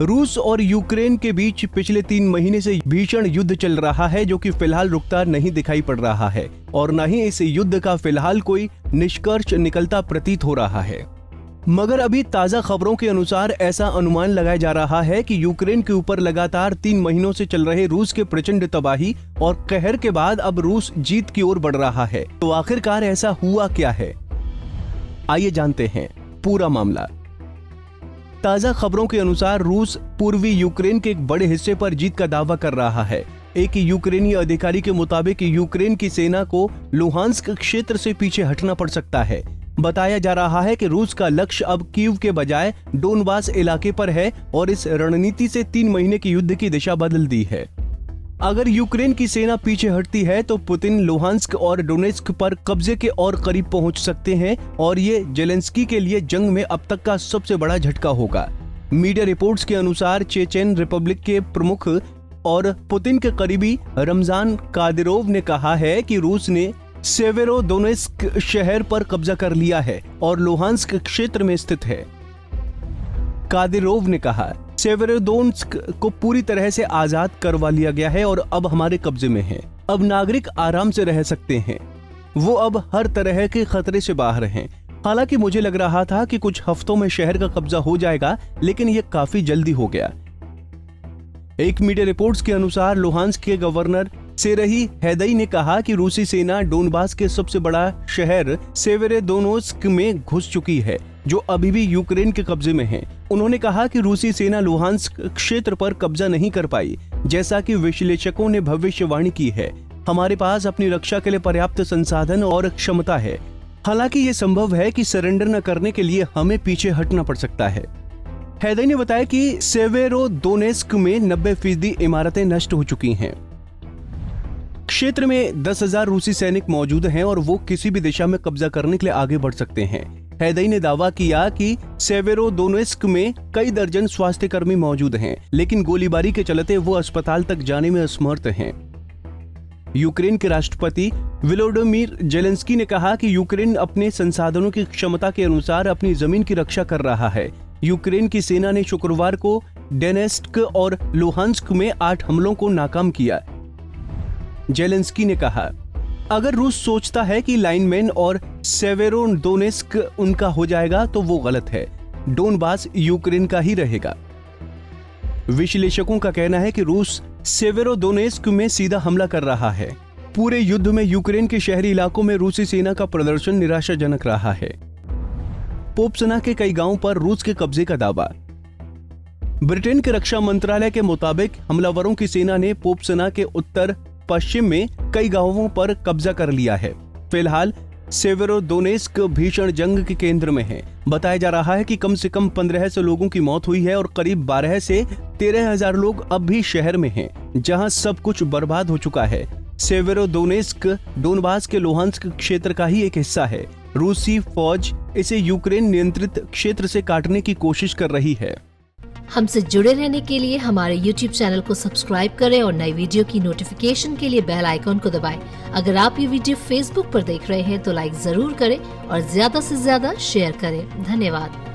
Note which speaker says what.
Speaker 1: रूस और यूक्रेन के बीच पिछले 3 महीने से भीषण युद्ध चल रहा है, जो कि फिलहाल रुकता नहीं दिखाई पड़ रहा है और न ही इस युद्ध का फिलहाल कोई निष्कर्ष निकलता प्रतीत हो रहा है। मगर अभी ताजा खबरों के अनुसार ऐसा अनुमान लगाया जा रहा है कि यूक्रेन के ऊपर लगातार 3 महीनों से चल रहे रूस के प्रचंड तबाही और कहर के बाद अब रूस जीत की ओर बढ़ रहा है। तो आखिरकार ऐसा हुआ क्या है, आइए जानते हैं पूरा मामला। ताजा खबरों के अनुसार रूस पूर्वी यूक्रेन के एक बड़े हिस्से पर जीत का दावा कर रहा है। एक यूक्रेनी अधिकारी के मुताबिक यूक्रेन की सेना को लुहांस्क क्षेत्र से पीछे हटना पड़ सकता है। बताया जा रहा है कि रूस का लक्ष्य अब कीव के बजाय डोनबास इलाके पर है और इस रणनीति से 3 महीने की युद्ध की दिशा बदल दी है। अगर यूक्रेन की सेना पीछे हटती है तो पुतिन लुहांस्क और डोनेस्क पर कब्जे के और करीब पहुंच सकते हैं और ये जेलेंस्की के लिए जंग में अब तक का सबसे बड़ा झटका होगा। मीडिया रिपोर्ट्स के अनुसार चेचेन रिपब्लिक के प्रमुख और पुतिन के करीबी रमजान कादिरोव ने कहा है कि रूस ने सेवेरोदोनेस्क शहर पर कब्जा कर लिया है और लुहांस्क क्षेत्र में स्थित है। कादिरोव ने कहा, सेवेरोदोनेस्क को पूरी तरह से आजाद करवा लिया गया है और अब हमारे कब्जे में है। अब नागरिक आराम से रह सकते हैं। वो अब हर तरह के खतरे से बाहर हैं। हालांकि मुझे लग रहा था कि कुछ हफ्तों में शहर का कब्जा हो जाएगा, लेकिन यह काफी जल्दी हो गया। एक मीडिया रिपोर्ट्स के अनुसार लुहांस्क के गवर्नर सेरही हैदई ने कहा कि रूसी सेना डोनबास के सबसे बड़ा शहर सेवेरोदोनेस्क में घुस चुकी है, जो अभी भी यूक्रेन के कब्जे में है। उन्होंने कहा कि रूसी सेना लुहांस्क क्षेत्र पर कब्जा नहीं कर पाई, जैसा कि विश्लेषकों ने भविष्यवाणी की है। हमारे पास अपनी रक्षा के लिए पर्याप्त संसाधन और क्षमता है। हालांकि ये संभव है कि सरेंडर न करने के लिए हमें पीछे हटना पड़ सकता है। हैदई ने बताया कि सेवेरोदोनेस्क में 90% इमारतें नष्ट हो चुकी हैं। क्षेत्र में 10,000 रूसी सैनिक मौजूद हैं और वो किसी भी दिशा में कब्जा करने के लिए आगे बढ़ सकते हैं। हैदई ने दावा किया कि सेवेरोदोनेस्क में कई दर्जन स्वास्थ्य कर्मी मौजूद हैं, लेकिन गोलीबारी के चलते वो अस्पताल तक जाने में असमर्थ हैं। यूक्रेन के राष्ट्रपति वोलोडिमीर जेलेंस्की ने कहा कि यूक्रेन अपने संसाधनों की क्षमता के अनुसार अपनी जमीन की रक्षा कर रहा है। यूक्रेन की सेना ने शुक्रवार को डोनेस्क और लुहांस्क में 8 हमलों को नाकाम किया। जेलेंस्की ने कहा, अगर रूस सोचता है कि लाइनमैन और सेवेरोदोनेस्क उनका हो जाएगा तो वो गलत है। डोनबास यूक्रेन का ही रहेगा। विश्लेषकों का कहना है कि रूस सेवेरोदोनेस्क में सीधा हमला कर रहा है। पूरे युद्ध में यूक्रेन के शहरी इलाकों में रूसी सेना का प्रदर्शन निराशाजनक रहा है। पोप्सना के कई गांवों पर रूस के कब्जे का दावा। ब्रिटेन के रक्षा मंत्रालय के मुताबिक हमलावरों की सेना ने पोप्सना के उत्तर पश्चिम में कई गांवों पर कब्जा कर लिया है। फिलहाल सेवेरोदोनेस्क भीषण जंग के केंद्र में है। बताया जा रहा है कि कम से कम 1500 लोगों की मौत हुई है और करीब 12 से 13,000 लोग अब भी शहर में हैं, जहां सब कुछ बर्बाद हो चुका है। सेवेरोदोनेस्क डोनबास के लुहांस्क क्षेत्र का ही एक हिस्सा है। रूसी फौज इसे यूक्रेन नियंत्रित क्षेत्र से काटने की कोशिश कर रही है।
Speaker 2: हमसे जुड़े रहने के लिए हमारे YouTube चैनल को सब्सक्राइब करें और नई वीडियो की नोटिफिकेशन के लिए बेल आइकॉन को दबाएं। अगर आप ये वीडियो Facebook पर देख रहे हैं तो लाइक जरूर करें और ज्यादा से ज्यादा शेयर करें। धन्यवाद।